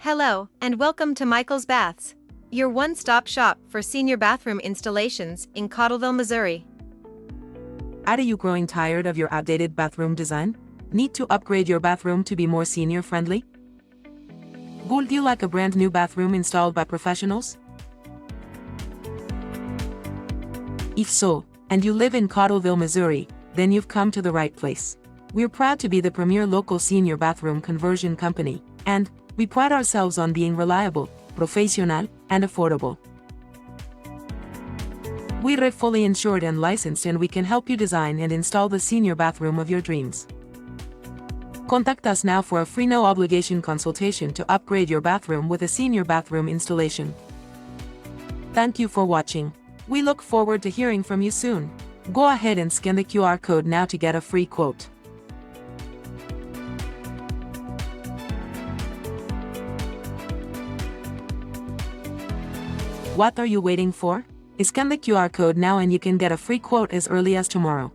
Hello, and welcome to Michael's Baths, your one-stop shop for senior bathroom installations in Cottleville, Missouri. Are you growing tired of your outdated bathroom design? Need to upgrade your bathroom to be more senior-friendly? Would you like a brand new bathroom installed by professionals? If so, and you live in Cottleville, Missouri, then you've come to the right place. We're proud to be the premier local senior bathroom conversion company, and we pride ourselves on being reliable, professional, and affordable. We're fully insured and licensed, and we can help you design and install the senior bathroom of your dreams. Contact us now for a free no-obligation consultation to upgrade your bathroom with a senior bathroom installation. Thank you for watching. We look forward to hearing from you soon. Go ahead and scan the QR code now to get a free quote. What are you waiting for? Scan the QR code now and you can get a free quote as early as tomorrow.